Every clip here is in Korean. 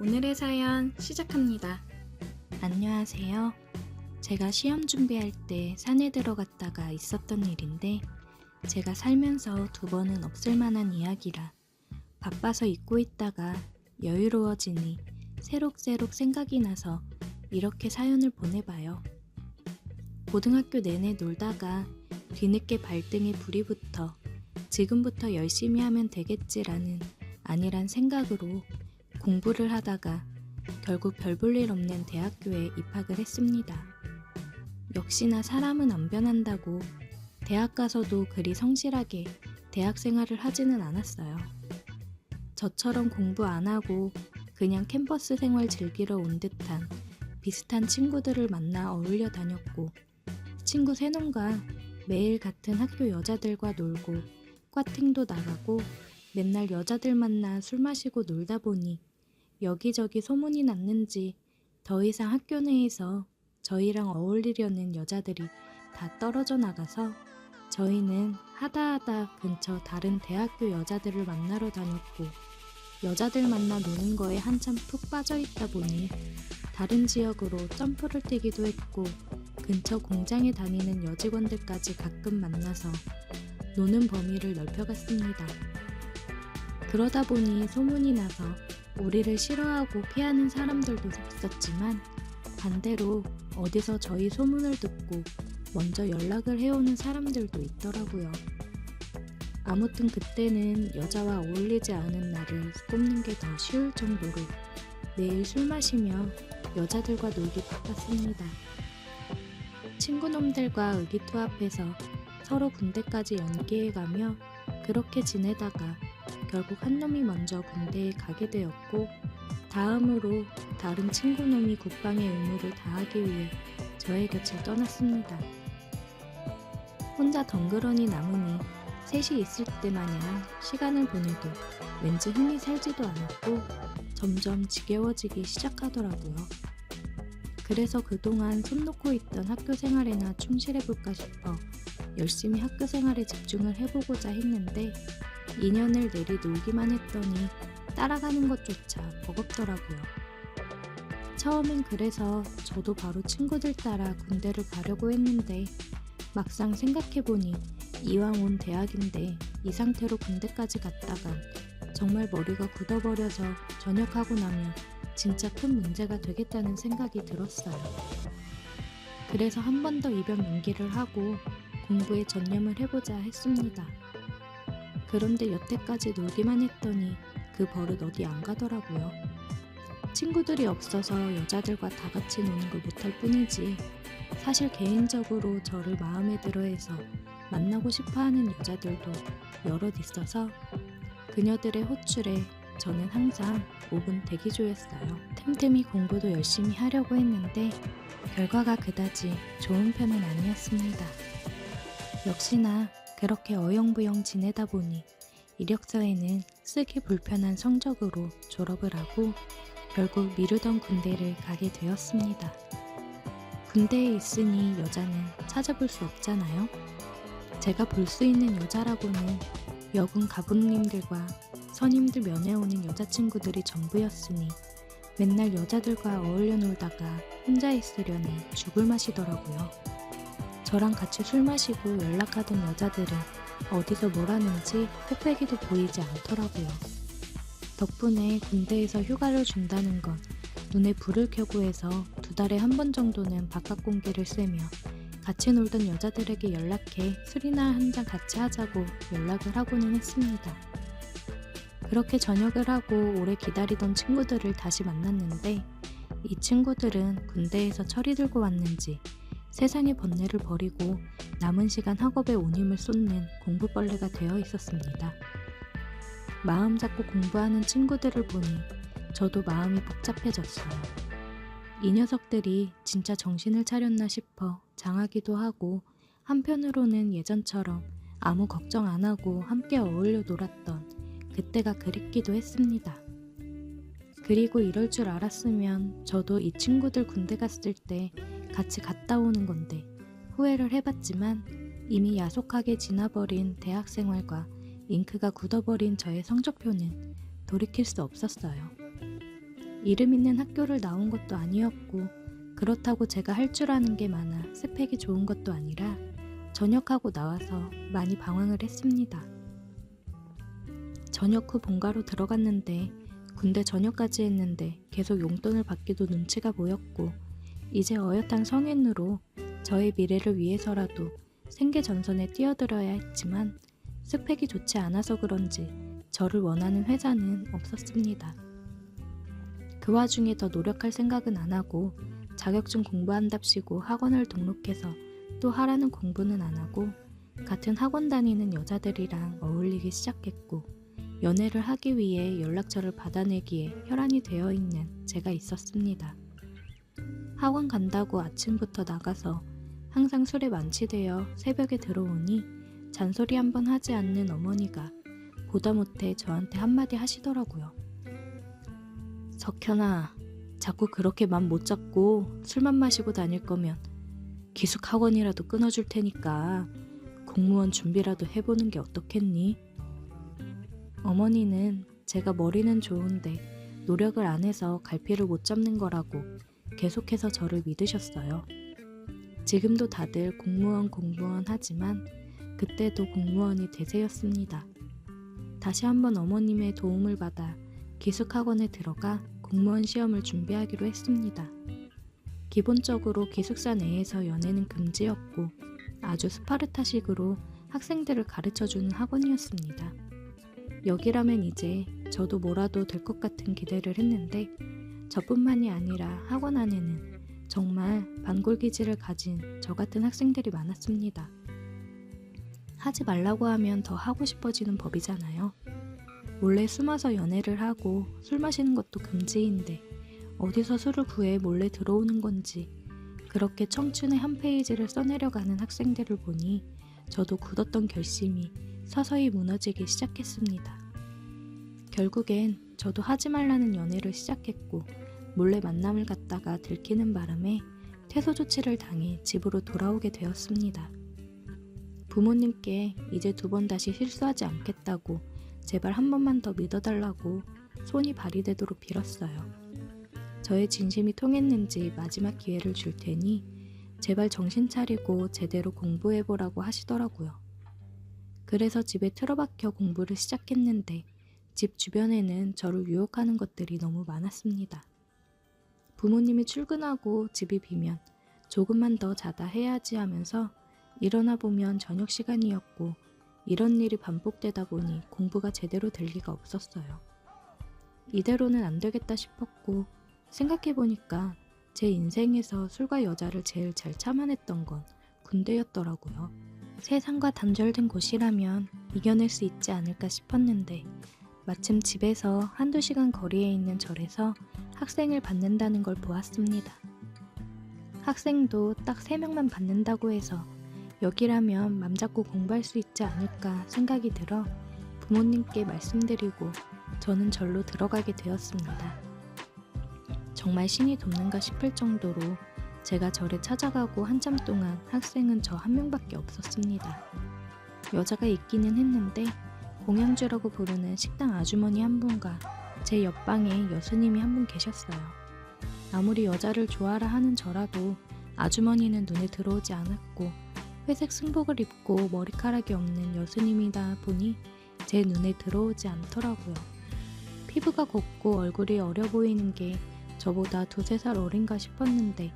오늘의 사연 시작합니다. 안녕하세요. 제가 시험 준비할 때 산에 들어갔다가 있었던 일인데 제가 살면서 2번은 없을 만한 이야기라 바빠서 잊고 있다가 여유로워지니 새록새록 생각이 나서 이렇게 사연을 보내봐요. 고등학교 내내 놀다가 뒤늦게 발등에 불이 붙어 지금부터 열심히 하면 되겠지라는 안일한 생각으로 공부를 하다가 결국 별 볼 일 없는 대학교에 입학을 했습니다. 역시나 사람은 안 변한다고 대학 가서도 그리 성실하게 대학 생활을 하지는 않았어요. 저처럼 공부 안 하고 그냥 캠퍼스 생활 즐기러 온 듯한 비슷한 친구들을 만나 어울려 다녔고 친구 3놈과 매일 같은 학교 여자들과 놀고 과팅도 나가고 맨날 여자들 만나 술 마시고 놀다 보니 여기저기 소문이 났는지 더 이상 학교 내에서 저희랑 어울리려는 여자들이 다 떨어져 나가서 저희는 하다하다 근처 다른 대학교 여자들을 만나러 다녔고 여자들 만나 노는 거에 한참 푹 빠져 있다 보니 다른 지역으로 점프를 뛰기도 했고 근처 공장에 다니는 여직원들까지 가끔 만나서 노는 범위를 넓혀갔습니다. 그러다 보니 소문이 나서 우리를 싫어하고 피하는 사람들도 있었지만 반대로 어디서 저희 소문을 듣고 먼저 연락을 해오는 사람들도 있더라고요. 아무튼 그때는 여자와 어울리지 않은 나를 꼽는 게 더 쉬울 정도로 매일 술 마시며 여자들과 놀기 바빴습니다. 친구놈들과 의기투합해서 서로 군대까지 연기해가며 그렇게 지내다가 결국 한 놈이 먼저 군대에 가게 되었고 다음으로 다른 친구놈이 국방의 의무를 다하기 위해 저의 곁을 떠났습니다. 혼자 덩그러니 남으니 셋이 있을 때 마냥 시간을 보내도 왠지 흥이 살지도 않았고 점점 지겨워지기 시작하더라고요. 그래서 그동안 손 놓고 있던 학교 생활에나 충실해볼까 싶어 열심히 학교 생활에 집중을 해보고자 했는데 2년을 내리 놀기만 했더니 따라가는 것조차 버겁더라고요. 처음엔 그래서 저도 바로 친구들 따라 군대를 가려고 했는데 막상 생각해보니 이왕 온 대학인데 이 상태로 군대까지 갔다간 정말 머리가 굳어버려서 전역하고 나면 진짜 큰 문제가 되겠다는 생각이 들었어요. 그래서 한 번 더 입영 연기를 하고 공부에 전념을 해보자 했습니다. 그런데 여태까지 놀기만 했더니 그 버릇 어디 안 가더라고요. 친구들이 없어서 여자들과 다 같이 노는 걸 못할 뿐이지 사실 개인적으로 저를 마음에 들어해서 만나고 싶어하는 여자들도 여럿 있어서 그녀들의 호출에 저는 항상 5분 대기조였어요. 틈틈이 공부도 열심히 하려고 했는데 결과가 그다지 좋은 편은 아니었습니다. 역시나 그렇게 어영부영 지내다 보니 이력서에는 쓰기 불편한 성적으로 졸업을 하고 결국 미루던 군대를 가게 되었습니다. 군대에 있으니 여자는 찾아볼 수 없잖아요. 제가 볼 수 있는 여자라고는 여군 가부님들과 선임들 면회 오는 여자친구들이 전부였으니 맨날 여자들과 어울려 놀다가 혼자 있으려니 죽을 맛이더라고요. 저랑 같이 술 마시고 연락하던 여자들은 어디서 뭘 하는지 뚝배기도 보이지 않더라고요. 덕분에 군대에서 휴가를 준다는 건 눈에 불을 켜고 해서 2달에 한 번 정도는 바깥 공기를 쐬며 같이 놀던 여자들에게 연락해 술이나 한잔 같이 하자고 연락을 하고는 했습니다. 그렇게 전역을 하고 오래 기다리던 친구들을 다시 만났는데 이 친구들은 군대에서 철이 들고 왔는지 세상의 번뇌를 버리고 남은 시간 학업에 온 힘을 쏟는 공부벌레가 되어 있었습니다. 마음 잡고 공부하는 친구들을 보니 저도 마음이 복잡해졌어요. 이 녀석들이 진짜 정신을 차렸나 싶어 장하기도 하고 한편으로는 예전처럼 아무 걱정 안 하고 함께 어울려 놀았던 그때가 그립기도 했습니다. 그리고 이럴 줄 알았으면 저도 이 친구들 군대 갔을 때 같이 갔다 오는 건데 후회를 해봤지만 이미 야속하게 지나버린 대학 생활과 잉크가 굳어버린 저의 성적표는 돌이킬 수 없었어요. 이름 있는 학교를 나온 것도 아니었고 그렇다고 제가 할 줄 아는 게 많아 스펙이 좋은 것도 아니라 전역하고 나와서 많이 방황을 했습니다. 전역 후 본가로 들어갔는데 군대 전역까지 했는데 계속 용돈을 받기도 눈치가 보였고 이제 어엿한 성인으로 저의 미래를 위해서라도 생계전선에 뛰어들어야 했지만 스펙이 좋지 않아서 그런지 저를 원하는 회사는 없었습니다. 그 와중에 더 노력할 생각은 안 하고 자격증 공부한답시고 학원을 등록해서 또 하라는 공부는 안 하고 같은 학원 다니는 여자들이랑 어울리기 시작했고 연애를 하기 위해 연락처를 받아내기에 혈안이 되어 있는 제가 있었습니다. 학원 간다고 아침부터 나가서 항상 술에 만취되어 새벽에 들어오니 잔소리 한번 하지 않는 어머니가 보다 못해 저한테 한마디 하시더라고요. 석현아, 자꾸 그렇게 맘 못 잡고 술만 마시고 다닐 거면 기숙 학원이라도 끊어줄 테니까 공무원 준비라도 해보는 게 어떻겠니? 어머니는 제가 머리는 좋은데 노력을 안 해서 갈피를 못 잡는 거라고 계속해서 저를 믿으셨어요. 지금도 다들 공무원 하지만 그때도 공무원이 대세였습니다. 다시 한번 어머님의 도움을 받아 기숙학원에 들어가 공무원 시험을 준비하기로 했습니다. 기본적으로 기숙사 내에서 연애는 금지였고 아주 스파르타식으로 학생들을 가르쳐주는 학원이었습니다. 여기라면 이제 저도 뭐라도 될 것 같은 기대를 했는데 저뿐만이 아니라 학원 안에는 정말 반골기질을 가진 저 같은 학생들이 많았습니다. 하지 말라고 하면 더 하고 싶어지는 법이잖아요. 몰래 숨어서 연애를 하고 술 마시는 것도 금지인데 어디서 술을 구해 몰래 들어오는 건지 그렇게 청춘의 한 페이지를 써내려가는 학생들을 보니 저도 굳었던 결심이 서서히 무너지기 시작했습니다. 결국엔 저도 하지 말라는 연애를 시작했고 몰래 만남을 갖다가 들키는 바람에 퇴소 조치를 당해 집으로 돌아오게 되었습니다. 부모님께 이제 2번 다시 실수하지 않겠다고 제발 한 번만 더 믿어달라고 손이 발이 되도록 빌었어요. 저의 진심이 통했는지 마지막 기회를 줄 테니 제발 정신 차리고 제대로 공부해보라고 하시더라고요. 그래서 집에 틀어박혀 공부를 시작했는데 집 주변에는 저를 유혹하는 것들이 너무 많았습니다. 부모님이 출근하고 집이 비면 조금만 더 자다 해야지 하면서 일어나 보면 저녁 시간이었고 이런 일이 반복되다 보니 공부가 제대로 될 리가 없었어요. 이대로는 안 되겠다 싶었고 생각해보니까 제 인생에서 술과 여자를 제일 잘 참아냈던 건 군대였더라고요. 세상과 단절된 곳이라면 이겨낼 수 있지 않을까 싶었는데 마침 집에서 1~2시간 거리에 있는 절에서 학생을 받는다는 걸 보았습니다. 학생도 딱 3명만 받는다고 해서 여기라면 맘 잡고 공부할 수 있지 않을까 생각이 들어 부모님께 말씀드리고 저는 절로 들어가게 되었습니다. 정말 신이 돕는가 싶을 정도로 제가 절에 찾아가고 한참 동안 학생은 저 한 명밖에 없었습니다. 여자가 있기는 했는데 공양주라고 부르는 식당 아주머니 한 분과 제 옆방에 여수님이 한 분 계셨어요. 아무리 여자를 좋아라 하는 저라도 아주머니는 눈에 들어오지 않았고 회색 승복을 입고 머리카락이 없는 여수님이다 보니 제 눈에 들어오지 않더라고요. 피부가 곱고 얼굴이 어려 보이는 게 저보다 2~3살 어린가 싶었는데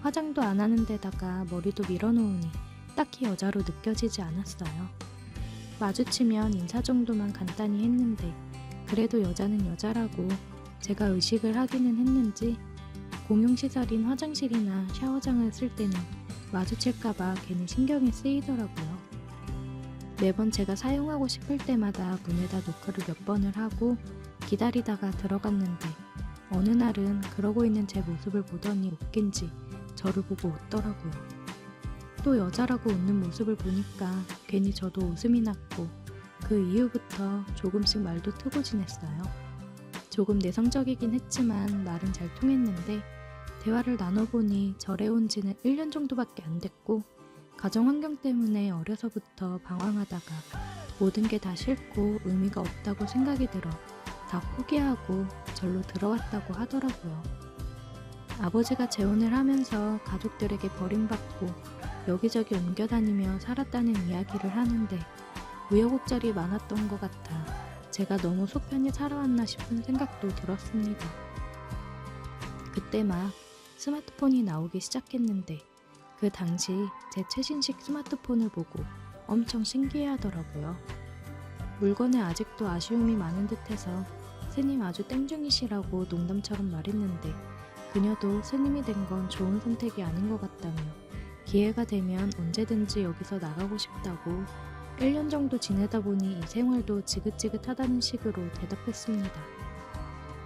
화장도 안 하는 데다가 머리도 밀어놓으니 딱히 여자로 느껴지지 않았어요. 마주치면 인사 정도만 간단히 했는데 그래도 여자는 여자라고 제가 의식을 하기는 했는지 공용시설인 화장실이나 샤워장을 쓸 때는 마주칠까봐 괜히 신경이 쓰이더라고요. 매번 제가 사용하고 싶을 때마다 문에다 노크를 몇 번을 하고 기다리다가 들어갔는데 어느 날은 그러고 있는 제 모습을 보더니 웃긴지 저를 보고 웃더라고요. 또 여자라고 웃는 모습을 보니까 괜히 저도 웃음이 났고 그 이후부터 조금씩 말도 트고 지냈어요. 조금 내성적이긴 했지만 말은 잘 통했는데 대화를 나눠보니 절에 온 지는 1년 정도밖에 안 됐고 가정 환경 때문에 어려서부터 방황하다가 모든 게 다 싫고 의미가 없다고 생각이 들어 다 포기하고 절로 들어왔다고 하더라고요. 아버지가 재혼을 하면서 가족들에게 버림받고 여기저기 옮겨다니며 살았다는 이야기를 하는데 우여곡절이 많았던 것 같아 제가 너무 속편히 살아왔나 싶은 생각도 들었습니다. 그때 막 스마트폰이 나오기 시작했는데 그 당시 제 최신식 스마트폰을 보고 엄청 신기해하더라고요. 물건에 아직도 아쉬움이 많은 듯해서 스님 아주 땡중이시라고 농담처럼 말했는데 그녀도 스님이 된 건 좋은 선택이 아닌 것 같다며 기회가 되면 언제든지 여기서 나가고 싶다고 1년 정도 지내다 보니 이 생활도 지긋지긋하다는 식으로 대답했습니다.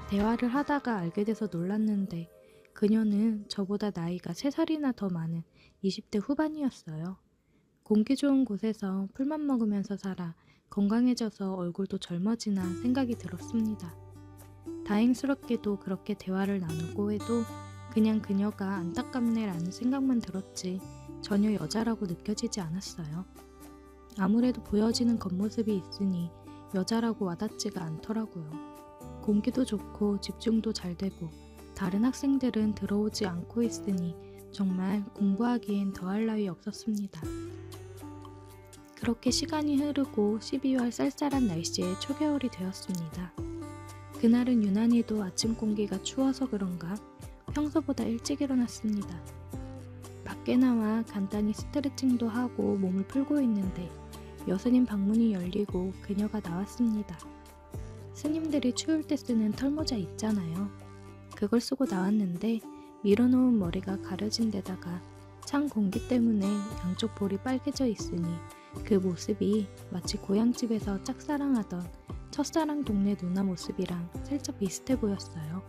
대화를 하다가 알게 돼서 놀랐는데 그녀는 저보다 나이가 3살이나 더 많은 20대 후반이었어요. 공기 좋은 곳에서 풀만 먹으면서 살아 건강해져서 얼굴도 젊어지나 생각이 들었습니다. 다행스럽게도 그렇게 대화를 나누고 해도 그냥 그녀가 안타깝네라는 생각만 들었지 전혀 여자라고 느껴지지 않았어요. 아무래도 보여지는 겉모습이 있으니 여자라고 와닿지가 않더라고요. 공기도 좋고 집중도 잘 되고 다른 학생들은 들어오지 않고 있으니 정말 공부하기엔 더할 나위 없었습니다. 그렇게 시간이 흐르고 12월 쌀쌀한 날씨에 초겨울이 되었습니다. 그날은 유난히도 아침 공기가 추워서 그런가 평소보다 일찍 일어났습니다. 밖에 나와 간단히 스트레칭도 하고 몸을 풀고 있는데 여스님 방문이 열리고 그녀가 나왔습니다. 스님들이 추울 때 쓰는 털모자 있잖아요. 그걸 쓰고 나왔는데 밀어놓은 머리가 가려진 데다가 찬 공기 때문에 양쪽 볼이 빨개져 있으니 그 모습이 마치 고향집에서 짝사랑하던 첫사랑 동네 누나 모습이랑 살짝 비슷해 보였어요.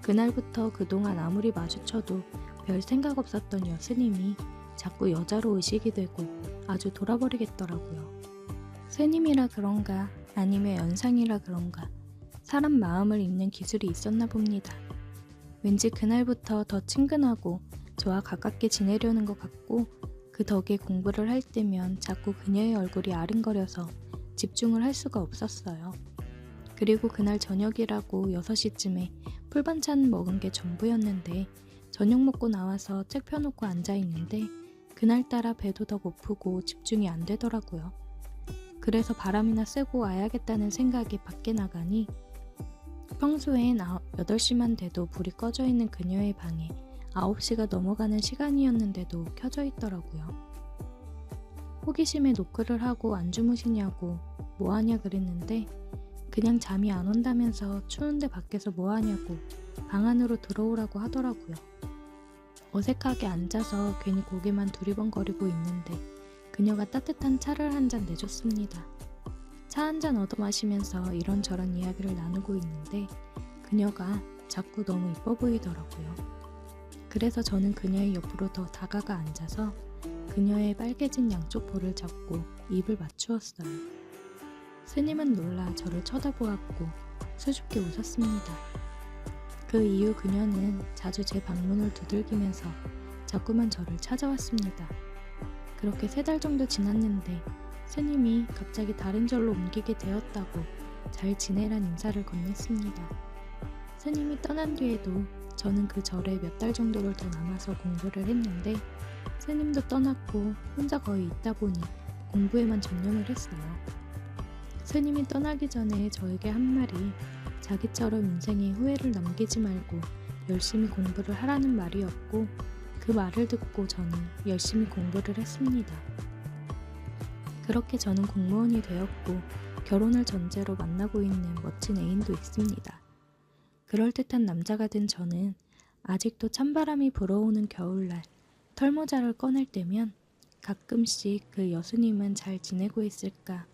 그날부터 그동안 아무리 마주쳐도 별 생각 없었던 여스님이 자꾸 여자로 의식이 되고 아주 돌아버리겠더라고요. 스님이라 그런가 아니면 연상이라 그런가 사람 마음을 읽는 기술이 있었나 봅니다. 왠지 그날부터 더 친근하고 저와 가깝게 지내려는 것 같고 그 덕에 공부를 할 때면 자꾸 그녀의 얼굴이 아른거려서 집중을 할 수가 없었어요. 그리고 그날 저녁이라고 6시쯤에 풀반찬 먹은 게 전부였는데 저녁 먹고 나와서 책 펴놓고 앉아있는데 그날따라 배도 더 고프고 집중이 안 되더라고요. 그래서 바람이나 쐬고 와야겠다는 생각에 밖에 나가니 평소엔 8시만 돼도 불이 꺼져 있는 그녀의 방에 9시가 넘어가는 시간이었는데도 켜져 있더라고요. 호기심에 노크를 하고 안 주무시냐고 뭐하냐 그랬는데 그냥 잠이 안 온다면서 추운데 밖에서 뭐하냐고 방 안으로 들어오라고 하더라고요. 어색하게 앉아서 괜히 고개만 두리번거리고 있는데 그녀가 따뜻한 차를 한 잔 내줬습니다. 차 한 잔 얻어 마시면서 이런저런 이야기를 나누고 있는데 그녀가 자꾸 너무 이뻐 보이더라고요. 그래서 저는 그녀의 옆으로 더 다가가 앉아서 그녀의 빨개진 양쪽 볼을 잡고 입을 맞추었어요. 스님은 놀라 저를 쳐다보았고 수줍게 웃었습니다. 그 이후 그녀는 자주 제 방문을 두들기면서 자꾸만 저를 찾아왔습니다. 그렇게 3달 정도 지났는데 스님이 갑자기 다른 절로 옮기게 되었다고 잘 지내란 인사를 건넸습니다. 스님이 떠난 뒤에도 저는 그 절에 몇 달 정도를 더 남아서 공부를 했는데 스님도 떠났고 혼자 거의 있다 보니 공부에만 전념을 했어요. 스님이 떠나기 전에 저에게 한 말이 자기처럼 인생에 후회를 남기지 말고 열심히 공부를 하라는 말이었고 그 말을 듣고 저는 열심히 공부를 했습니다. 그렇게 저는 공무원이 되었고 결혼을 전제로 만나고 있는 멋진 애인도 있습니다. 그럴듯한 남자가 된 저는 아직도 찬바람이 불어오는 겨울날 털모자를 꺼낼 때면 가끔씩 그 여수님은 잘 지내고 있을까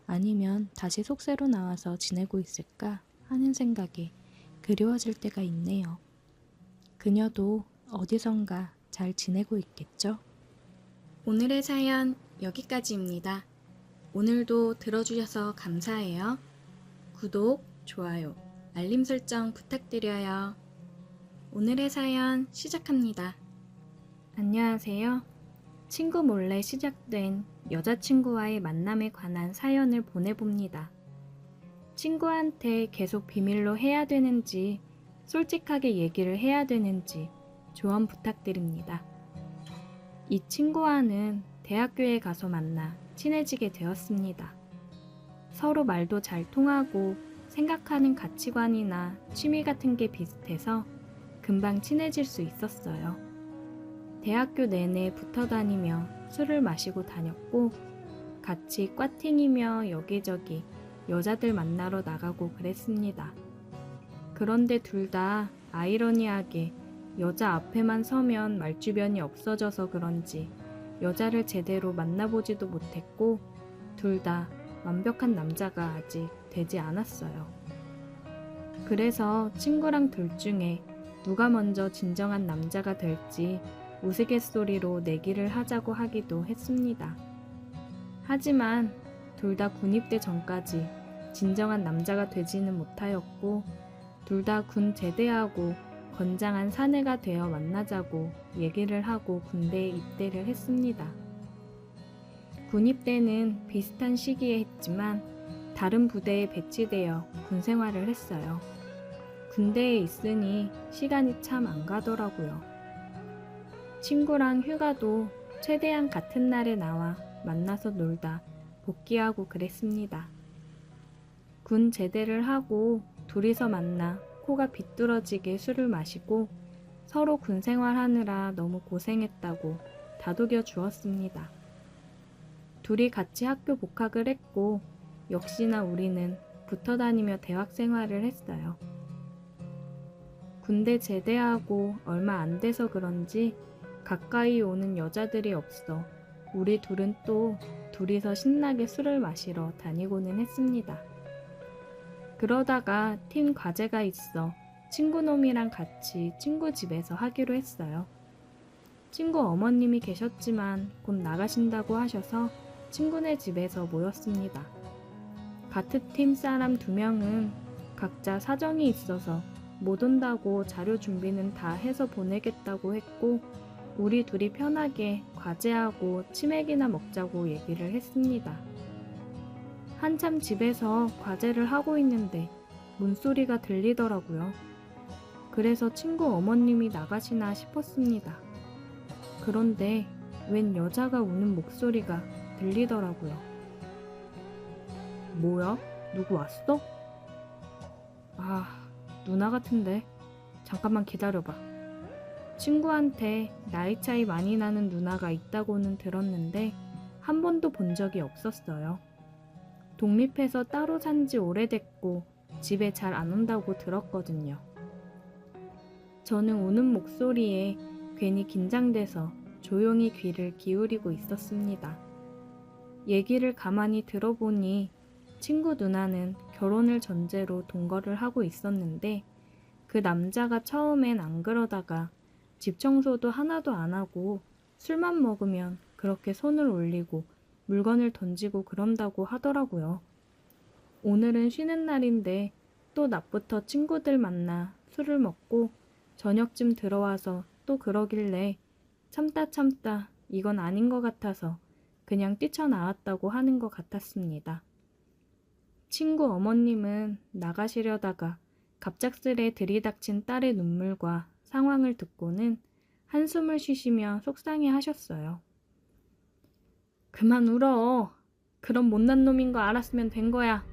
아니면 다시 속세로 나와서 지내고 있을까 하는 생각에 그리워질 때가 있네요. 그녀도 어디선가 잘 지내고 있겠죠? 오늘의 사연 여기까지입니다. 오늘도 들어주셔서 감사해요. 구독, 좋아요, 알림 설정 부탁드려요. 오늘의 사연 시작합니다. 안녕하세요. 친구 몰래 시작된 여자친구와의 만남에 관한 사연을 보내봅니다. 친구한테 계속 비밀로 해야 되는지 솔직하게 얘기를 해야 되는지 조언 부탁드립니다. 이 친구와는 대학교에 가서 만나 친해지게 되었습니다. 서로 말도 잘 통하고 생각하는 가치관이나 취미 같은 게 비슷해서 금방 친해질 수 있었어요. 대학교 내내 붙어 다니며 술을 마시고 다녔고 같이 꽈팅이며 여기저기 여자들 만나러 나가고 그랬습니다. 그런데 둘 다 아이러니하게 여자 앞에만 서면 말주변이 없어져서 그런지 여자를 제대로 만나보지도 못했고 둘 다 완벽한 남자가 아직 되지 않았어요. 그래서 친구랑 둘 중에 누가 먼저 진정한 남자가 될지 우스갯소리로 내기를 하자고 하기도 했습니다. 하지만 둘 다 군입대 전까지 진정한 남자가 되지는 못하였고 둘 다 군 제대하고 건장한 사내가 되어 만나자고 얘기를 하고 군대에 입대를 했습니다. 군입대는 비슷한 시기에 했지만 다른 부대에 배치되어 군 생활을 했어요. 군대에 있으니 시간이 참 안 가더라고요. 친구랑 휴가도 최대한 같은 날에 나와 만나서 놀다 복귀하고 그랬습니다. 군 제대를 하고 둘이서 만나 코가 비뚤어지게 술을 마시고 서로 군 생활하느라 너무 고생했다고 다독여 주었습니다. 둘이 같이 학교 복학을 했고 역시나 우리는 붙어 다니며 대학 생활을 했어요. 군대 제대하고 얼마 안 돼서 그런지 가까이 오는 여자들이 없어 우리 둘은 또 둘이서 신나게 술을 마시러 다니고는 했습니다. 그러다가 팀 과제가 있어 친구놈이랑 같이 친구 집에서 하기로 했어요. 친구 어머님이 계셨지만 곧 나가신다고 하셔서 친구네 집에서 모였습니다. 같은 팀 사람 2명은 각자 사정이 있어서 못 온다고 자료 준비는 다 해서 보내겠다고 했고 우리 둘이 편하게 과제하고 치맥이나 먹자고 얘기를 했습니다. 한참 집에서 과제를 하고 있는데 문소리가 들리더라고요. 그래서 친구 어머님이 나가시나 싶었습니다. 그런데 웬 여자가 우는 목소리가 들리더라고요. 뭐야? 누구 왔어? 아, 누나 같은데. 잠깐만 기다려봐. 친구한테 나이 차이 많이 나는 누나가 있다고는 들었는데 한 번도 본 적이 없었어요. 독립해서 따로 산 지 오래됐고 집에 잘 안 온다고 들었거든요. 저는 우는 목소리에 괜히 긴장돼서 조용히 귀를 기울이고 있었습니다. 얘기를 가만히 들어보니 친구 누나는 결혼을 전제로 동거를 하고 있었는데 그 남자가 처음엔 안 그러다가 집 청소도 하나도 안 하고 술만 먹으면 그렇게 손을 올리고 물건을 던지고 그런다고 하더라고요. 오늘은 쉬는 날인데 또 낮부터 친구들 만나 술을 먹고 저녁쯤 들어와서 또 그러길래 참다 이건 아닌 것 같아서 그냥 뛰쳐나왔다고 하는 것 같았습니다. 친구 어머님은 나가시려다가 갑작스레 들이닥친 딸의 눈물과 상황을 듣고는 한숨을 쉬시며 속상해 하셨어요. 그만 울어. 그런 못난 놈인 거 알았으면 된 거야.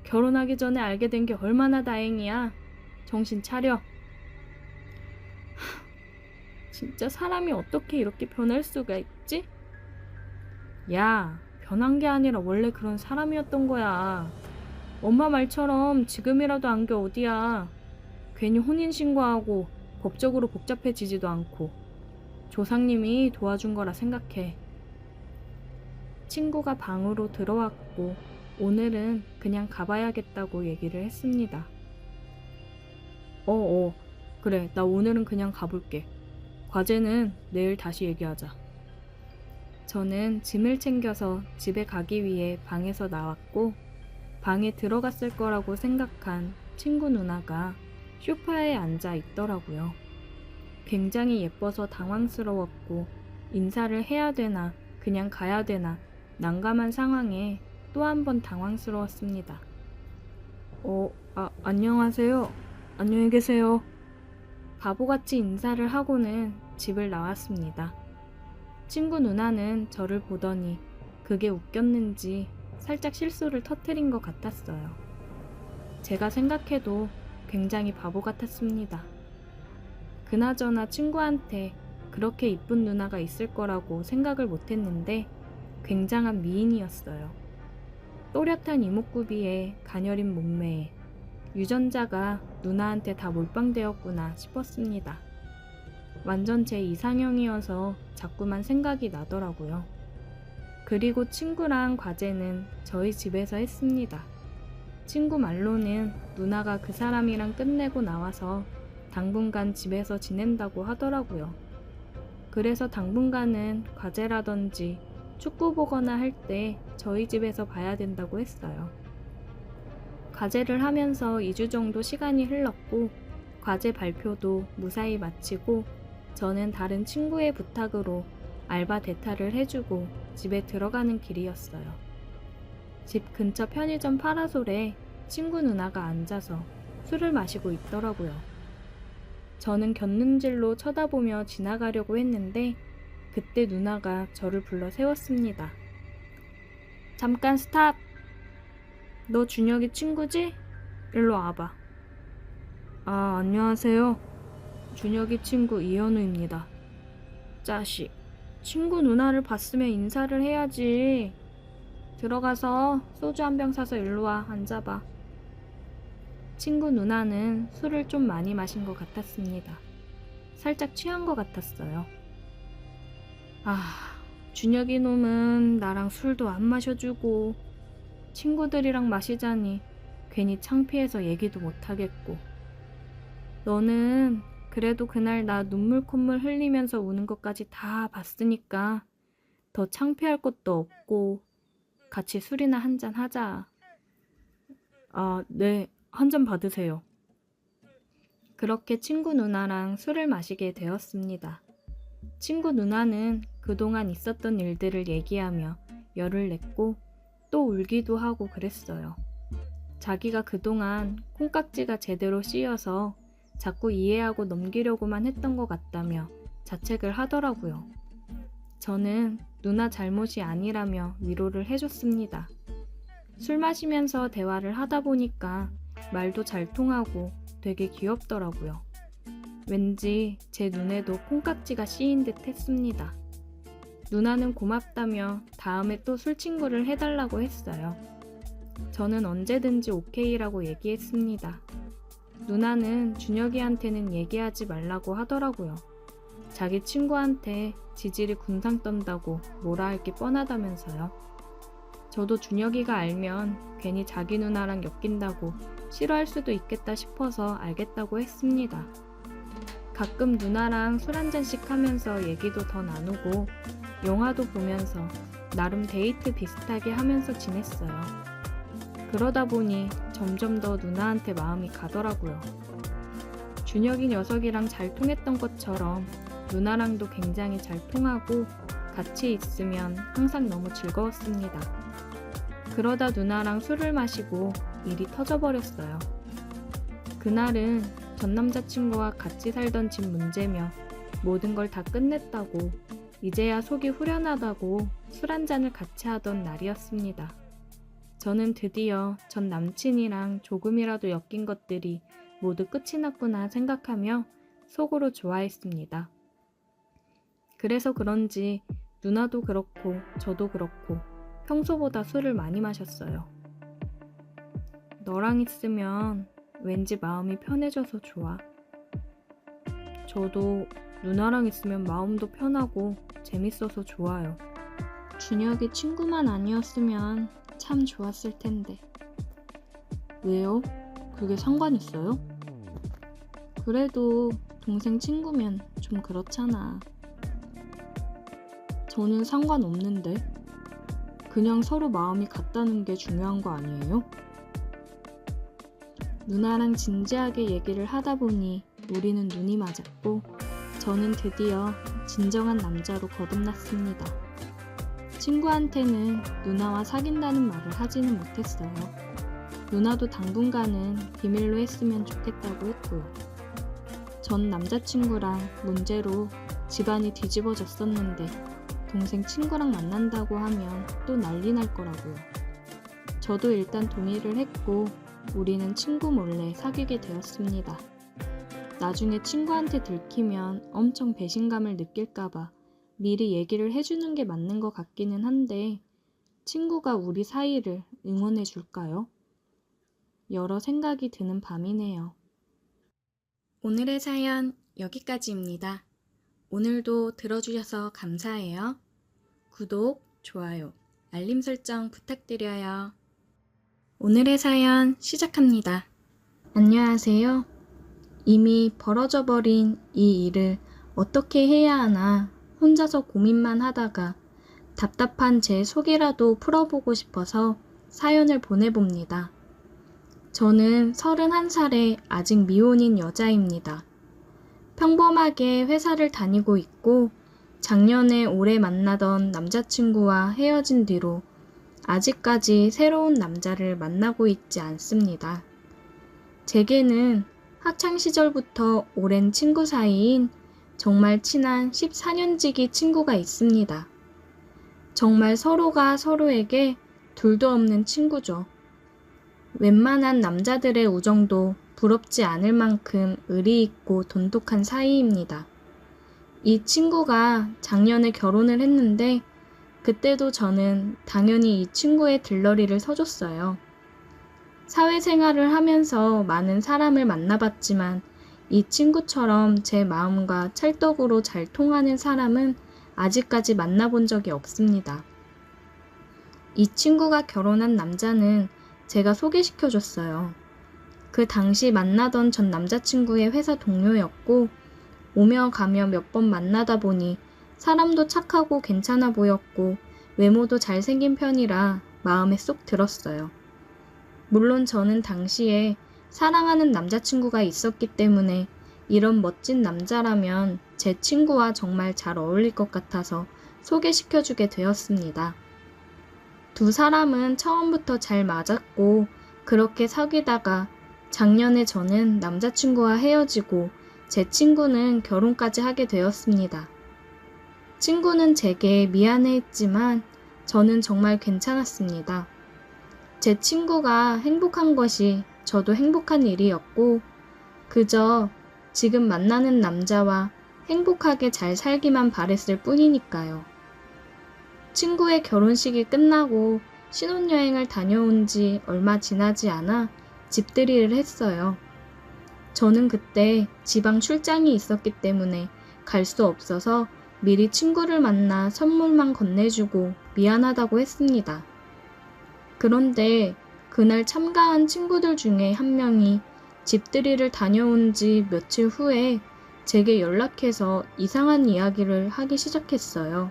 결혼하기 전에 알게 된 게 얼마나 다행이야. 정신 차려. 진짜 사람이 어떻게 이렇게 변할 수가 있지? 야, 변한 게 아니라 원래 그런 사람이었던 거야. 엄마 말처럼 지금이라도 안 게 어디야. 괜히 혼인신고하고 법적으로 복잡해지지도 않고 조상님이 도와준 거라 생각해. 친구가 방으로 들어왔고 오늘은 그냥 가봐야겠다고 얘기를 했습니다. 그래, 나 오늘은 그냥 가볼게. 과제는 내일 다시 얘기하자. 저는 짐을 챙겨서 집에 가기 위해 방에서 나왔고 방에 들어갔을 거라고 생각한 친구 누나가 소파에 앉아 있더라고요. 굉장히 예뻐서 당황스러웠고 인사를 해야 되나 그냥 가야 되나 난감한 상황에 또 한 번 당황스러웠습니다. 안녕하세요. 안녕히 계세요. 바보같이 인사를 하고는 집을 나왔습니다. 친구 누나는 저를 보더니 그게 웃겼는지 살짝 실수를 터뜨린 것 같았어요. 제가 생각해도 굉장히 바보 같았습니다. 그나저나 친구한테 그렇게 이쁜 누나가 있을 거라고 생각을 못했는데 굉장한 미인이었어요. 또렷한 이목구비에 가녀린 몸매에 유전자가 누나한테 다 몰빵되었구나 싶었습니다. 완전 제 이상형이어서 자꾸만 생각이 나더라고요. 그리고 친구랑 과제는 저희 집에서 했습니다. 친구 말로는 누나가 그 사람이랑 끝내고 나와서 당분간 집에서 지낸다고 하더라고요. 그래서 당분간은 과제라든지 축구 보거나 할 때 저희 집에서 봐야 된다고 했어요. 과제를 하면서 2주 정도 시간이 흘렀고 과제 발표도 무사히 마치고 저는 다른 친구의 부탁으로 알바 대타를 해주고 집에 들어가는 길이었어요. 집 근처 편의점 파라솔에 친구 누나가 앉아서 술을 마시고 있더라고요. 저는 곁눈질로 쳐다보며 지나가려고 했는데 그때 누나가 저를 불러 세웠습니다. 잠깐 스탑! 너 준혁이 친구지? 일로 와봐. 안녕하세요. 준혁이 친구 이현우입니다. 짜식, 친구 누나를 봤으면 인사를 해야지. 들어가서 소주 한 병 사서 일로 와, 앉아봐. 친구 누나는 술을 좀 많이 마신 것 같았습니다. 살짝 취한 것 같았어요. 준혁이 놈은 나랑 술도 안 마셔주고 친구들이랑 마시자니 괜히 창피해서 얘기도 못하겠고 너는 그래도 그날 나 눈물 콧물 흘리면서 우는 것까지 다 봤으니까 더 창피할 것도 없고 같이 술이나 한잔 하자. 네, 한 잔 받으세요. 그렇게 친구 누나랑 술을 마시게 되었습니다. 친구 누나는 그동안 있었던 일들을 얘기하며 열을 냈고 또 울기도 하고 그랬어요. 자기가 그동안 콩깍지가 제대로 씌여서 자꾸 이해하고 넘기려고만 했던 것 같다며 자책을 하더라고요. 저는 누나 잘못이 아니라며 위로를 해줬습니다. 술 마시면서 대화를 하다 보니까 말도 잘 통하고 되게 귀엽더라고요. 왠지 제 눈에도 콩깍지가 씌인 듯 했습니다. 누나는 고맙다며 다음에 또 술친구를 해달라고 했어요. 저는 언제든지 오케이라고 얘기했습니다. 누나는 준혁이한테는 얘기하지 말라고 하더라고요. 자기 친구한테 지질이 군상 떤다고 뭐라 할 게 뻔하다면서요. 저도 준혁이가 알면 괜히 자기 누나랑 엮인다고 싫어할 수도 있겠다 싶어서 알겠다고 했습니다. 가끔 누나랑 술 한잔씩 하면서 얘기도 더 나누고 영화도 보면서 나름 데이트 비슷하게 하면서 지냈어요. 그러다 보니 점점 더 누나한테 마음이 가더라고요. 준혁이 녀석이랑 잘 통했던 것처럼 누나랑도 굉장히 잘 통하고 같이 있으면 항상 너무 즐거웠습니다. 그러다 누나랑 술을 마시고 일이 터져버렸어요. 그날은 전 남자친구와 같이 살던 집 문제며 모든 걸 다 끝냈다고 이제야 속이 후련하다고 술 한잔을 같이 하던 날이었습니다. 저는 드디어 전 남친이랑 조금이라도 엮인 것들이 모두 끝이 났구나 생각하며 속으로 좋아했습니다. 그래서 그런지 누나도 그렇고 저도 그렇고 평소보다 술을 많이 마셨어요. 너랑 있으면 왠지 마음이 편해져서 좋아. 저도 누나랑 있으면 마음도 편하고 재밌어서 좋아요. 준혁이 친구만 아니었으면 참 좋았을 텐데. 왜요? 그게 상관 있어요? 그래도 동생 친구면 좀 그렇잖아. 저는 상관없는데. 그냥 서로 마음이 같다는 게 중요한 거 아니에요? 누나랑 진지하게 얘기를 하다 보니 우리는 눈이 맞았고 저는 드디어 진정한 남자로 거듭났습니다. 친구한테는 누나와 사귄다는 말을 하지는 못했어요. 누나도 당분간은 비밀로 했으면 좋겠다고 했고요. 전 남자친구랑 문제로 집안이 뒤집어졌었는데 동생 친구랑 만난다고 하면 또 난리 날 거라고요. 저도 일단 동의를 했고 우리는 친구 몰래 사귀게 되었습니다. 나중에 친구한테 들키면 엄청 배신감을 느낄까봐 미리 얘기를 해주는 게 맞는 것 같기는 한데 친구가 우리 사이를 응원해 줄까요? 여러 생각이 드는 밤이네요. 오늘의 사연 여기까지입니다. 오늘도 들어주셔서 감사해요. 구독, 좋아요, 알림 설정 부탁드려요. 오늘의 사연 시작합니다. 안녕하세요. 이미 벌어져 버린 이 일을 어떻게 해야 하나 혼자서 고민만 하다가 답답한 제 속이라도 풀어보고 싶어서 사연을 보내봅니다. 저는 31살에 아직 미혼인 여자입니다. 평범하게 회사를 다니고 있고 작년에 오래 만나던 남자친구와 헤어진 뒤로 아직까지 새로운 남자를 만나고 있지 않습니다. 제게는 학창시절부터 오랜 친구 사이인 정말 친한 14년지기 친구가 있습니다. 정말 서로가 서로에게 둘도 없는 친구죠. 웬만한 남자들의 우정도 부럽지 않을 만큼 의리 있고 돈독한 사이입니다. 이 친구가 작년에 결혼을 했는데 그때도 저는 당연히 이 친구의 들러리를 서줬어요. 사회생활을 하면서 많은 사람을 만나봤지만 이 친구처럼 제 마음과 찰떡으로 잘 통하는 사람은 아직까지 만나본 적이 없습니다. 이 친구가 결혼한 남자는 제가 소개시켜줬어요. 그 당시 만나던 전 남자친구의 회사 동료였고 오며 가며 몇 번 만나다 보니 사람도 착하고 괜찮아 보였고 외모도 잘생긴 편이라 마음에 쏙 들었어요. 물론 저는 당시에 사랑하는 남자친구가 있었기 때문에 이런 멋진 남자라면 제 친구와 정말 잘 어울릴 것 같아서 소개시켜주게 되었습니다. 두 사람은 처음부터 잘 맞았고 그렇게 사귀다가 작년에 저는 남자친구와 헤어지고 제 친구는 결혼까지 하게 되었습니다. 친구는 제게 미안해했지만 저는 정말 괜찮았습니다. 제 친구가 행복한 것이 저도 행복한 일이었고 그저 지금 만나는 남자와 행복하게 잘 살기만 바랬을 뿐이니까요. 친구의 결혼식이 끝나고 신혼여행을 다녀온 지 얼마 지나지 않아 집들이를 했어요. 저는 그때 지방 출장이 있었기 때문에 갈 수 없어서 미리 친구를 만나 선물만 건네주고 미안하다고 했습니다. 그런데 그날 참가한 친구들 중에 한 명이 집들이를 다녀온 지 며칠 후에 제게 연락해서 이상한 이야기를 하기 시작했어요.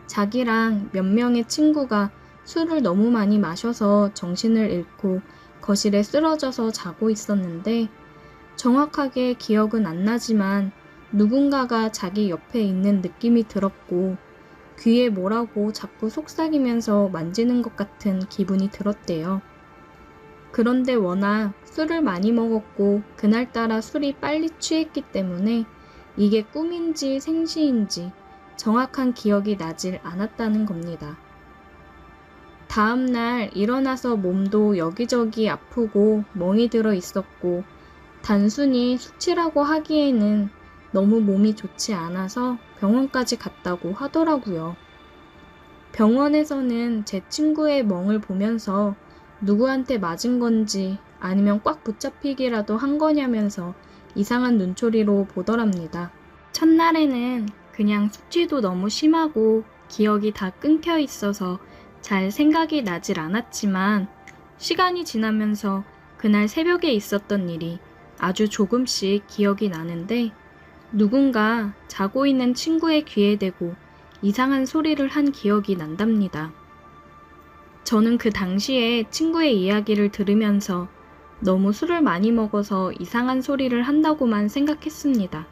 자기랑 몇 명의 친구가 술을 너무 많이 마셔서 정신을 잃고 거실에 쓰러져서 자고 있었는데 정확하게 기억은 안 나지만 누군가가 자기 옆에 있는 느낌이 들었고 귀에 뭐라고 자꾸 속삭이면서 만지는 것 같은 기분이 들었대요. 그런데 워낙 술을 많이 먹었고 그날따라 술이 빨리 취했기 때문에 이게 꿈인지 생시인지 정확한 기억이 나질 않았다는 겁니다. 다음날 일어나서 몸도 여기저기 아프고 멍이 들어 있었고 단순히 숙취라고 하기에는 너무 몸이 좋지 않아서 병원까지 갔다고 하더라고요. 병원에서는 제 친구의 멍을 보면서 누구한테 맞은 건지 아니면 꽉 붙잡히기라도 한 거냐면서 이상한 눈초리로 보더랍니다. 첫날에는 그냥 숙취도 너무 심하고 기억이 다 끊겨 있어서 잘 생각이 나질 않았지만 시간이 지나면서 그날 새벽에 있었던 일이 아주 조금씩 기억이 나는데 누군가 자고 있는 친구의 귀에 대고 이상한 소리를 한 기억이 난답니다. 저는 그 당시에 친구의 이야기를 들으면서 너무 술을 많이 먹어서 이상한 소리를 한다고만 생각했습니다.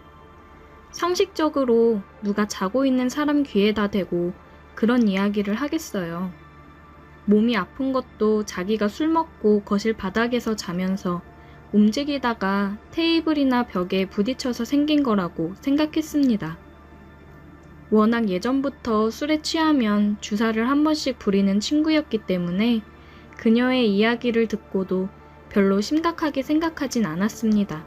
상식적으로 누가 자고 있는 사람 귀에다 대고 그런 이야기를 하겠어요. 몸이 아픈 것도 자기가 술 먹고 거실 바닥에서 자면서 움직이다가 테이블이나 벽에 부딪혀서 생긴 거라고 생각했습니다. 워낙 예전부터 술에 취하면 주사를 한 번씩 부리는 친구였기 때문에 그녀의 이야기를 듣고도 별로 심각하게 생각하진 않았습니다.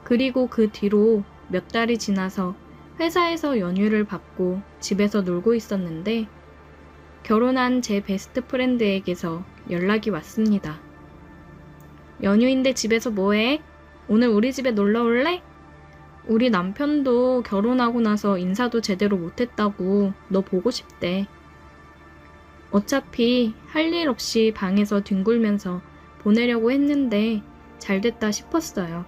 그리고 그 뒤로 몇 달이 지나서 회사에서 연휴를 받고 집에서 놀고 있었는데 결혼한 제 베스트 프렌드에게서 연락이 왔습니다. 연휴인데 집에서 뭐해? 오늘 우리 집에 놀러 올래? 우리 남편도 결혼하고 나서 인사도 제대로 못했다고 너 보고 싶대. 어차피 할 일 없이 방에서 뒹굴면서 보내려고 했는데 잘됐다 싶었어요.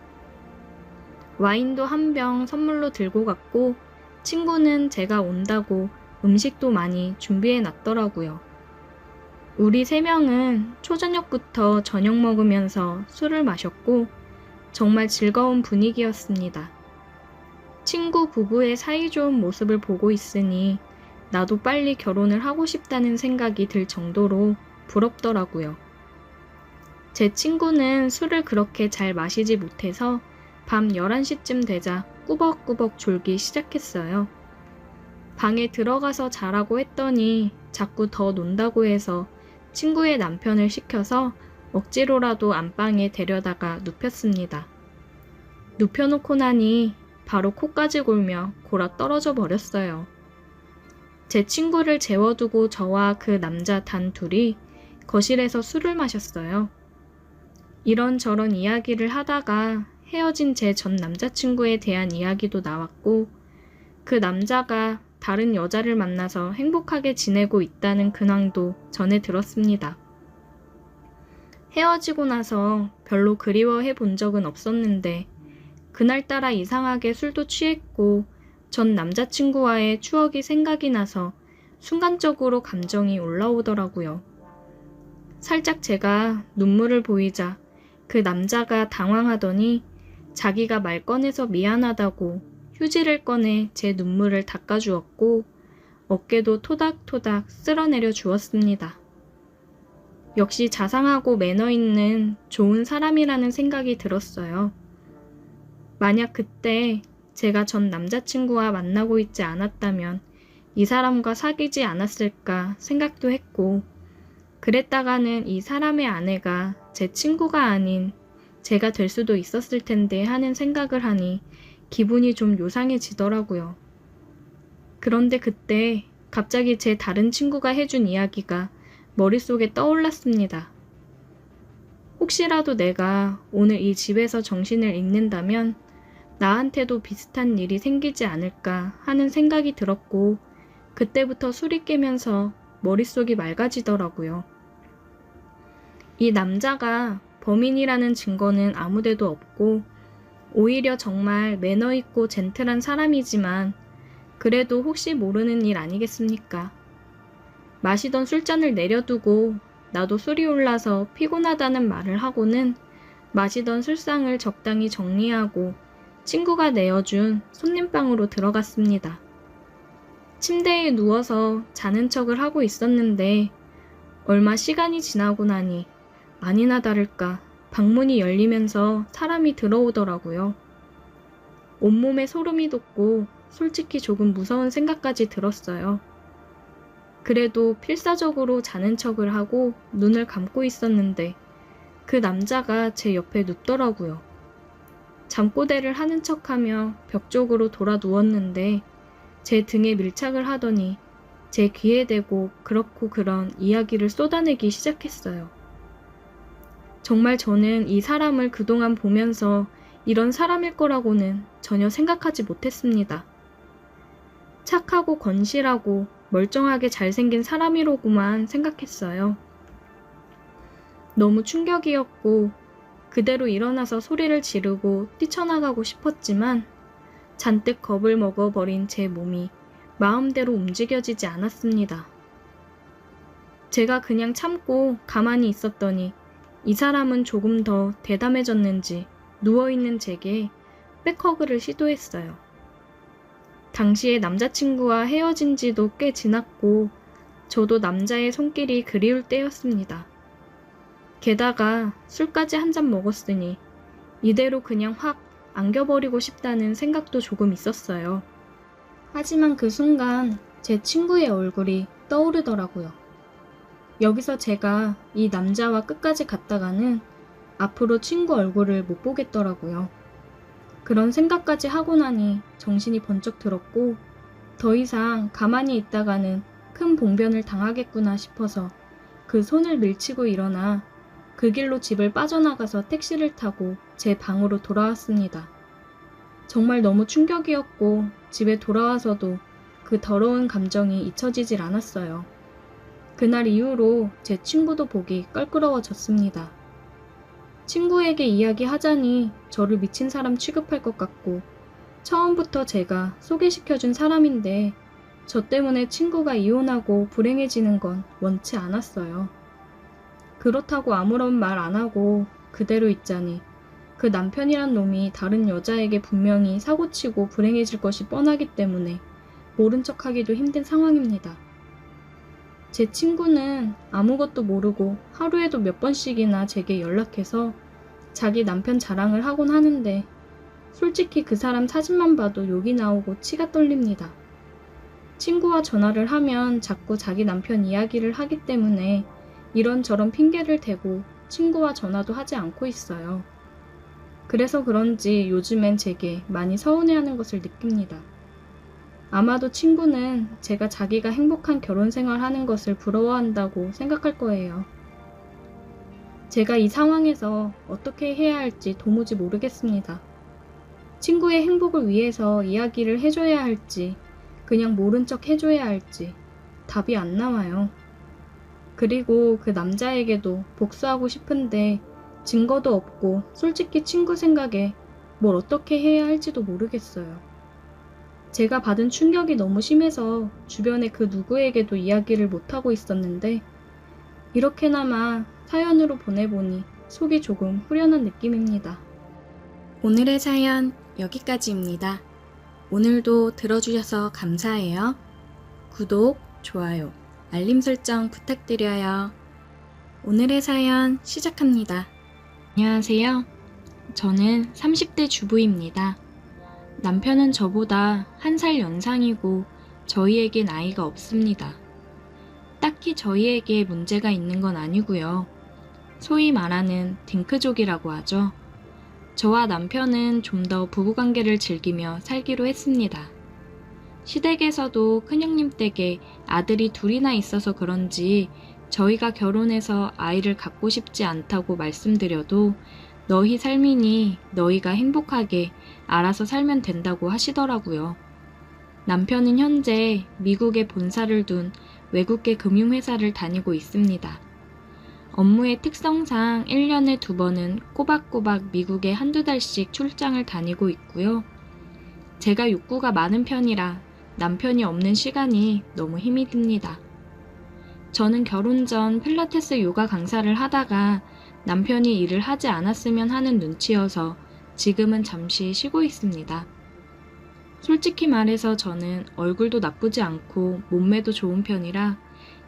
와인도 한 병 선물로 들고 갔고 친구는 제가 온다고 음식도 많이 준비해 놨더라고요. 우리 3명은 초저녁부터 저녁 먹으면서 술을 마셨고 정말 즐거운 분위기였습니다. 친구 부부의 사이좋은 모습을 보고 있으니 나도 빨리 결혼을 하고 싶다는 생각이 들 정도로 부럽더라고요. 제 친구는 술을 그렇게 잘 마시지 못해서 밤 11시쯤 되자 꾸벅꾸벅 졸기 시작했어요. 방에 들어가서 자라고 했더니 자꾸 더 논다고 해서 친구의 남편을 시켜서 억지로라도 안방에 데려다가 눕혔습니다. 눕혀놓고 나니 바로 코까지 골며 골아 떨어져 버렸어요. 제 친구를 재워두고 저와 그 남자 단 둘이 거실에서 술을 마셨어요. 이런저런 이야기를 하다가 헤어진 제 전 남자친구에 대한 이야기도 나왔고 그 남자가 다른 여자를 만나서 행복하게 지내고 있다는 근황도 전해 들었습니다. 헤어지고 나서 별로 그리워해 본 적은 없었는데 그날따라 이상하게 술도 취했고 전 남자친구와의 추억이 생각이 나서 순간적으로 감정이 올라오더라고요. 살짝 제가 눈물을 보이자 그 남자가 당황하더니 자기가 말 꺼내서 미안하다고 휴지를 꺼내 제 눈물을 닦아주었고 어깨도 토닥토닥 쓸어내려 주었습니다. 역시 자상하고 매너 있는 좋은 사람이라는 생각이 들었어요. 만약 그때 제가 전 남자친구와 만나고 있지 않았다면 이 사람과 사귀지 않았을까 생각도 했고 그랬다가는 이 사람의 아내가 제 친구가 아닌 제가 될 수도 있었을 텐데 하는 생각을 하니 기분이 좀 요상해지더라고요. 그런데 그때 갑자기 제 다른 친구가 해준 이야기가 머릿속에 떠올랐습니다. 혹시라도 내가 오늘 이 집에서 정신을 잃는다면 나한테도 비슷한 일이 생기지 않을까 하는 생각이 들었고 그때부터 술이 깨면서 머릿속이 맑아지더라고요. 이 남자가 범인이라는 증거는 아무데도 없고 오히려 정말 매너 있고 젠틀한 사람이지만 그래도 혹시 모르는 일 아니겠습니까? 마시던 술잔을 내려두고 나도 술이 올라서 피곤하다는 말을 하고는 마시던 술상을 적당히 정리하고 친구가 내어준 손님방으로 들어갔습니다. 침대에 누워서 자는 척을 하고 있었는데 얼마 시간이 지나고 나니 아니나 다를까 방문이 열리면서 사람이 들어오더라고요. 온몸에 소름이 돋고 솔직히 조금 무서운 생각까지 들었어요. 그래도 필사적으로 자는 척을 하고 눈을 감고 있었는데 그 남자가 제 옆에 눕더라고요. 잠꼬대를 하는 척하며 벽 쪽으로 돌아 누웠는데 제 등에 밀착을 하더니 제 귀에 대고 그렇고 그런 이야기를 쏟아내기 시작했어요. 정말 저는 이 사람을 그동안 보면서 이런 사람일 거라고는 전혀 생각하지 못했습니다. 착하고 건실하고 멀쩡하게 잘생긴 사람이로구만 생각했어요. 너무 충격이었고 그대로 일어나서 소리를 지르고 뛰쳐나가고 싶었지만 잔뜩 겁을 먹어버린 제 몸이 마음대로 움직여지지 않았습니다. 제가 그냥 참고 가만히 있었더니 이 사람은 조금 더 대담해졌는지 누워있는 제게 백허그를 시도했어요. 당시에 남자친구와 헤어진 지도 꽤 지났고 저도 남자의 손길이 그리울 때였습니다. 게다가 술까지 한 잔 먹었으니 이대로 그냥 확 안겨버리고 싶다는 생각도 조금 있었어요. 하지만 그 순간 제 친구의 얼굴이 떠오르더라고요. 여기서 제가 이 남자와 끝까지 갔다가는 앞으로 친구 얼굴을 못 보겠더라고요. 그런 생각까지 하고 나니 정신이 번쩍 들었고 더 이상 가만히 있다가는 큰 봉변을 당하겠구나 싶어서 그 손을 밀치고 일어나 그 길로 집을 빠져나가서 택시를 타고 제 방으로 돌아왔습니다. 정말 너무 충격이었고 집에 돌아와서도 그 더러운 감정이 잊혀지질 않았어요. 그날 이후로 제 친구도 보기 껄끄러워졌습니다. 친구에게 이야기하자니 저를 미친 사람 취급할 것 같고 처음부터 제가 소개시켜준 사람인데 저 때문에 친구가 이혼하고 불행해지는 건 원치 않았어요. 그렇다고 아무런 말 안 하고 그대로 있자니 그 남편이란 놈이 다른 여자에게 분명히 사고치고 불행해질 것이 뻔하기 때문에 모른 척하기도 힘든 상황입니다. 제 친구는 아무것도 모르고 하루에도 몇 번씩이나 제게 연락해서 자기 남편 자랑을 하곤 하는데 솔직히 그 사람 사진만 봐도 욕이 나오고 치가 떨립니다. 친구와 전화를 하면 자꾸 자기 남편 이야기를 하기 때문에 이런저런 핑계를 대고 친구와 전화도 하지 않고 있어요. 그래서 그런지 요즘엔 제게 많이 서운해하는 것을 느낍니다. 아마도 친구는 제가 자기가 행복한 결혼 생활하는 것을 부러워한다고 생각할 거예요. 제가 이 상황에서 어떻게 해야 할지 도무지 모르겠습니다. 친구의 행복을 위해서 이야기를 해줘야 할지 그냥 모른 척 해줘야 할지 답이 안 나와요. 그리고 그 남자에게도 복수하고 싶은데 증거도 없고 솔직히 친구 생각에 뭘 어떻게 해야 할지도 모르겠어요. 제가 받은 충격이 너무 심해서 주변에 그 누구에게도 이야기를 못하고 있었는데 이렇게나마 사연으로 보내보니 속이 조금 후련한 느낌입니다. 오늘의 사연 여기까지입니다. 오늘도 들어주셔서 감사해요. 구독, 좋아요, 알림 설정 부탁드려요. 오늘의 사연 시작합니다. 안녕하세요. 저는 30대 주부입니다. 남편은 저보다 1살 연상이고 저희에겐 아이가 없습니다. 딱히 저희에게 문제가 있는 건 아니고요. 소위 말하는 딩크족이라고 하죠. 저와 남편은 좀 더 부부관계를 즐기며 살기로 했습니다. 시댁에서도 큰형님 댁에 아들이 둘이나 있어서 그런지 저희가 결혼해서 아이를 갖고 싶지 않다고 말씀드려도 너희 삶이니 너희가 행복하게 알아서 살면 된다고 하시더라고요. 남편은 현재 미국에 본사를 둔 외국계 금융회사를 다니고 있습니다. 업무의 특성상 1년에 2번은 꼬박꼬박 미국에 한두 달씩 출장을 다니고 있고요. 제가 욕구가 많은 편이라 남편이 없는 시간이 너무 힘이 듭니다. 저는 결혼 전 필라테스 요가 강사를 하다가 남편이 일을 하지 않았으면 하는 눈치여서 지금은 잠시 쉬고 있습니다. 솔직히 말해서 저는 얼굴도 나쁘지 않고 몸매도 좋은 편이라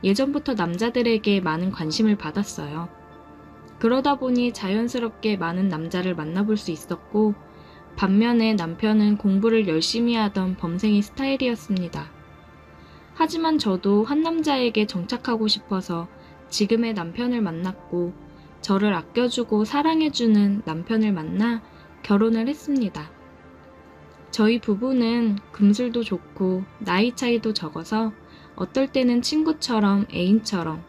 예전부터 남자들에게 많은 관심을 받았어요. 그러다 보니 자연스럽게 많은 남자를 만나볼 수 있었고 반면에 남편은 공부를 열심히 하던 범생이 스타일이었습니다. 하지만 저도 한 남자에게 정착하고 싶어서 지금의 남편을 만났고 저를 아껴주고 사랑해주는 남편을 만나 결혼을 했습니다. 저희 부부는 금술도 좋고 나이 차이도 적어서 어떨 때는 친구처럼 애인처럼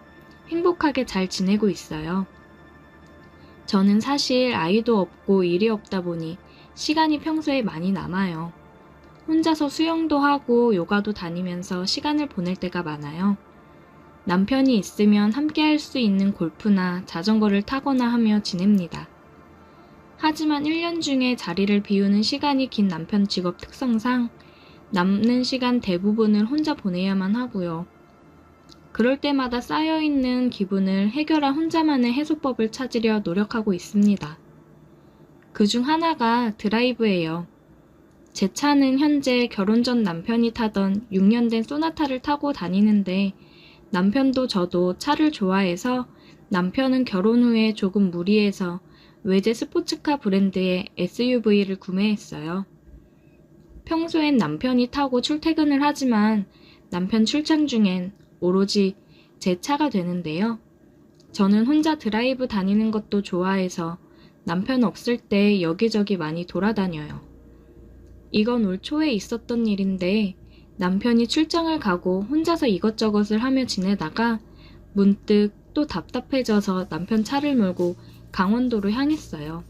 행복하게 잘 지내고 있어요. 저는 사실 아이도 없고 일이 없다 보니 시간이 평소에 많이 남아요. 혼자서 수영도 하고 요가도 다니면서 시간을 보낼 때가 많아요. 남편이 있으면 함께 할 수 있는 골프나 자전거를 타거나 하며 지냅니다. 하지만 1년 중에 자리를 비우는 시간이 긴 남편 직업 특성상 남는 시간 대부분을 혼자 보내야만 하고요. 그럴 때마다 쌓여있는 기분을 해결한 혼자만의 해소법을 찾으려 노력하고 있습니다. 그중 하나가 드라이브예요. 제 차는 현재 결혼 전 남편이 타던 6년 된 소나타를 타고 다니는데 남편도 저도 차를 좋아해서 남편은 결혼 후에 조금 무리해서 외제 스포츠카 브랜드의 SUV를 구매했어요. 평소엔 남편이 타고 출퇴근을 하지만 남편 출장 중엔 오로지 제 차가 되는데요. 저는 혼자 드라이브 다니는 것도 좋아해서 남편 없을 때 여기저기 많이 돌아다녀요. 이건 올 초에 있었던 일인데 남편이 출장을 가고 혼자서 이것저것을 하며 지내다가 문득 또 답답해져서 남편 차를 몰고 강원도로 향했어요.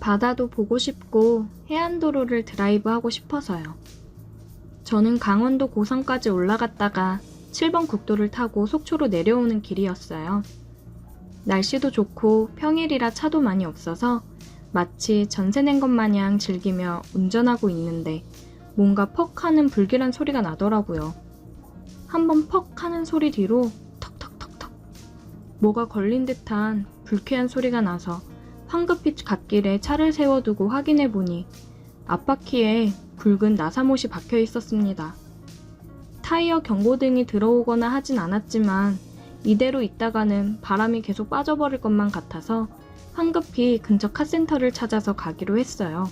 바다도 보고 싶고 해안도로를 드라이브하고 싶어서요. 저는 강원도 고성까지 올라갔다가 7번 국도를 타고 속초로 내려오는 길이었어요. 날씨도 좋고 평일이라 차도 많이 없어서 마치 전세 낸 것 마냥 즐기며 운전하고 있는데 뭔가 퍽 하는 불길한 소리가 나더라고요. 한번 퍽 하는 소리 뒤로 턱턱턱턱 뭐가 걸린 듯한 불쾌한 소리가 나서 황급히 갓길에 차를 세워두고 확인해보니 앞바퀴에 굵은 나사못이 박혀 있었습니다. 타이어 경고등이 들어오거나 하진 않았지만 이대로 있다가는 바람이 계속 빠져버릴 것만 같아서 황급히 근처 카센터를 찾아서 가기로 했어요.